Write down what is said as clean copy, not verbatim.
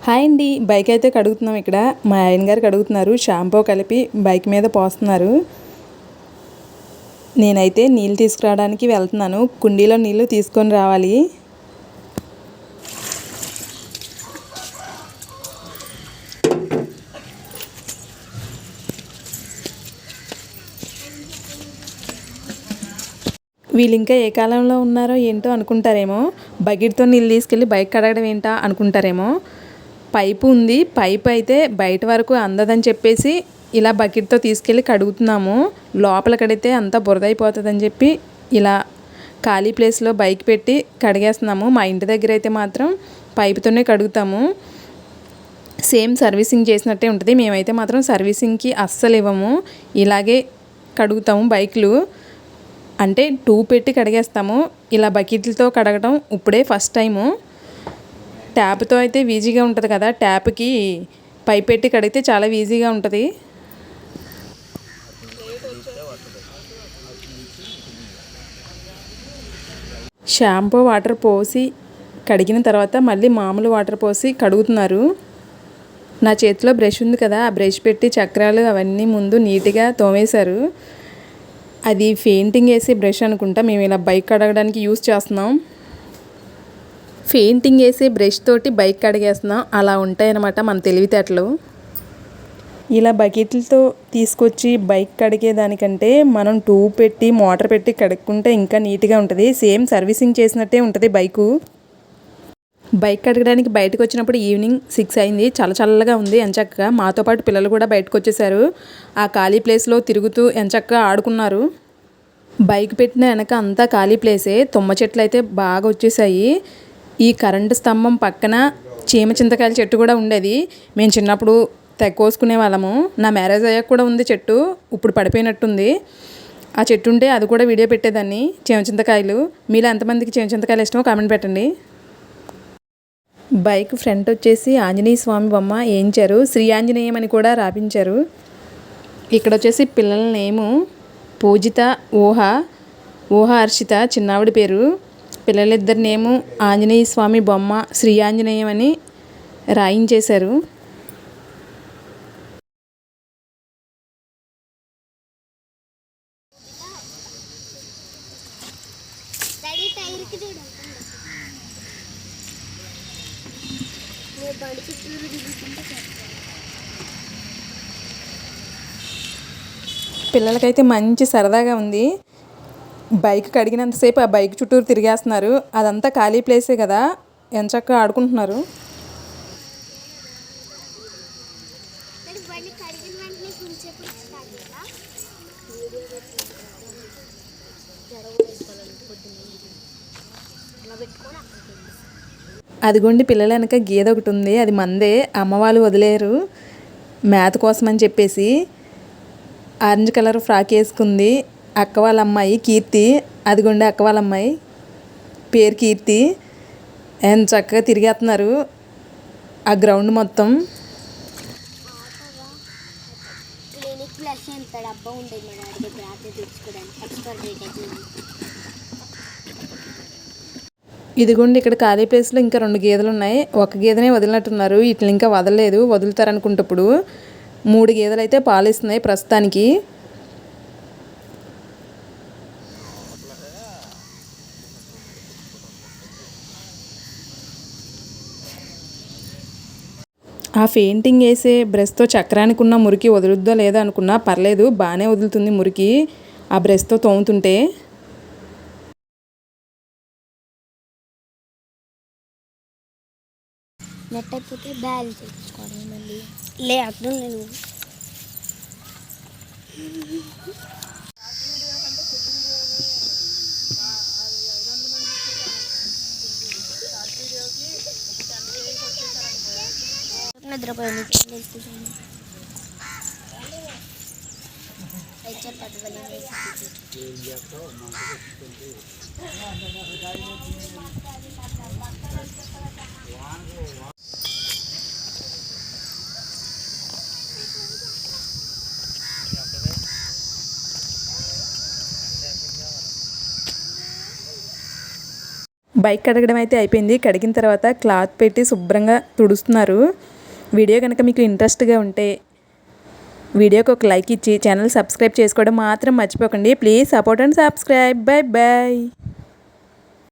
Hi అండి. Bike అయితే కడుగుతున్నాం. ఇక్కడ మా ఆయన గారు కడుగుతున్నారు. షాంపూ కలిపి బైక్ మీద పోస్తున్నారు. నేనైతే నీళ్ళు తీసుకురావడానికి వెళ్తున్నాను. కుండీలో నీళ్ళు తీసుకొని రావాలి. వీళ్ళు ఇంకా ఏ కాలంలో ఉన్నారో ఏంటో అనుకుంటారేమో. బకెట్తో నీళ్ళు తీసుకెళ్ళి బైక్ కడగడం ఏంటా అనుకుంటారేమో. పైపు ఉంది. పైపు అయితే బయట వరకు అందదని చెప్పేసి ఇలా బకెట్తో తీసుకెళ్ళి కడుగుతున్నాము. లోపల కడిగితే అంతా బురదైపోతుందని చెప్పి ఇలా ఖాళీ ప్లేస్లో బైక్ పెట్టి కడిగేస్తున్నాము. మా ఇంటి దగ్గర అయితే మాత్రం పైపుతోనే కడుగుతాము. సేమ్ సర్వీసింగ్ చేసినట్టే ఉంటుంది. మేమైతే మాత్రం సర్వీసింగ్కి అస్సలు ఇవ్వము. ఇలాగే కడుగుతాము బైక్లు. అంటే 2 పెట్టి కడిగేస్తాము. ఇలా బకెట్లతో కడగడం ఇప్పుడే ఫస్ట్ టైము. ట్యాప్తో అయితే ఈజీగా ఉంటుంది కదా. ట్యాప్కి పైప్ పెట్టి కడిగితే చాలా ఈజీగా ఉంటుంది. షాంపూ వాటర్ పోసి కడిగిన తర్వాత మళ్ళీ మామూలు వాటర్ పోసి కడుగుతున్నారు. నా చేతిలో బ్రష్ ఉంది కదా, ఆ బ్రష్ పెట్టి చక్రాలు అవన్నీ ముందు నీట్గా తోమేశారు. అది పెయింటింగ్ వేసే బ్రష్ అనుకుంటా. మేము ఇలా బైక్ కడగడానికి యూస్ చేస్తున్నాం. పెయింటింగ్ వేసే బ్రష్ తోటి బైక్ కడిగేస్తున్నాం. అలా ఉంటాయన్నమాట మన తెలివితేటలు. ఇలా బకెట్లతో తీసుకొచ్చి బైక్ కడిగేదానికంటే మనం 2 పెట్టి మోటార్ పెట్టి కడుక్కుంటే ఇంకా నీట్గా ఉంటుంది. సేమ్ సర్వీసింగ్ చేసినట్టే ఉంటుంది బైకు. బైక్ కడగడానికి బయటకు వచ్చినప్పుడు ఈవినింగ్ 6 అయింది. చల్లగా ఉంది. ఎంచక్కగా మాతో పాటు పిల్లలు కూడా బయటకు వచ్చేసారు. ఆ ఖాళీ ప్లేస్లో తిరుగుతూ ఎంచక్కగా ఆడుకున్నారు. బైక్ పెట్టిన వెనక అంతా ఖాళీ ప్లేసే. తుమ్మ చెట్లు అయితే బాగా వచ్చేసాయి. ఈ కరెంటు స్తంభం పక్కన చీమ చింతకాయల చెట్టు కూడా ఉండేది. మేము చిన్నప్పుడు కోసుకునే వాళ్ళము. నా మ్యారేజ్ అయ్యాక కూడా ఉంది చెట్టు. ఇప్పుడు పడిపోయినట్టుంది. ఆ చెట్టు ఉంటే అది కూడా వీడియో పెట్టేదాన్ని. చీమ చింతకాయలు. మీలో ఎంతమందికి చీమ చింతకాయలు ఇష్టమో కామెంట్ పెట్టండి. బైక్ ఫ్రంట్ వచ్చేసి ఆంజనేయ స్వామి బొమ్మ వేయించారు. శ్రీ ఆంజనేయం అని కూడా రాపించారు. ఇక్కడ వచ్చేసి పిల్లల నేము పూజిత, ఊహ హర్షిత చిన్నావిడి పేరు. పిల్లలిద్దరి నేము ఆంజనేయ స్వామి బొమ్మ శ్రీ ఆంజనేయం అని రాయించేశారు. పిల్లలకైతే మంచి సరదాగా ఉంది. బైక్ కడిగినంతసేపు ఆ బైక్ చుట్టూరు తిరిగేస్తున్నారు. అదంతా ఖాళీ ప్లేసే కదా, ఎంచక్కా ఆడుకుంటున్నారు. అదిగోండి పిల్లల వెనక గేదె ఒకటి ఉంది. అది మందే. అమ్మ వాళ్ళు వదిలేరు మేత కోసం అని చెప్పేసి. ఆరెంజ్ కలర్ ఫ్రాక్ వేసుకుంది అక్క వాళ్ళ అమ్మాయి కీర్తి. అదిగోండి అక్క వాళ్ళ అమ్మాయి పేరు కీర్తి. ఎంత చక్కగా తిరిగేస్తున్నారు ఆ గ్రౌండ్ మొత్తం. ఇదిగోండి ఇక్కడ ఖాళీ ప్లేస్లో ఇంకా 2 గేదెలు ఉన్నాయి. ఒక గేదెనే వదిలినట్టున్నారు. ఇట్లా ఇంకా వదలలేదు. వదులుతారనుకుంటే ఇప్పుడు 3 గేదెలు అయితే పాలిస్తున్నాయి ప్రస్తుతానికి. ఆ పెయింటింగ్ వేసే బ్రష్తో చక్రానికి ఉన్న మురికి వదులుద్దో లేదో అనుకున్నా. పర్లేదు, బాగానే వదులుతుంది మురికి ఆ బ్రష్తో తోముతుంటే. నెట్ అయిపోతే బ్యాలెన్స్ చేసుకోవాలి మళ్ళీ. లే అర్థం లేదు. నిద్రపోయింది. బైక్ కడగడం అయితే అయిపోయింది. కడిగిన తర్వాత క్లాత్ పెట్టి శుభ్రంగా తుడుస్తున్నారు. వీడియో కనుక మీకు ఇంట్రెస్ట్గా ఉంటే వీడియోకి ఒక లైక్ ఇచ్చి ఛానల్ సబ్స్క్రైబ్ చేసుకోవడం మాత్రం మర్చిపోకండి. Please support and subscribe. Bye bye.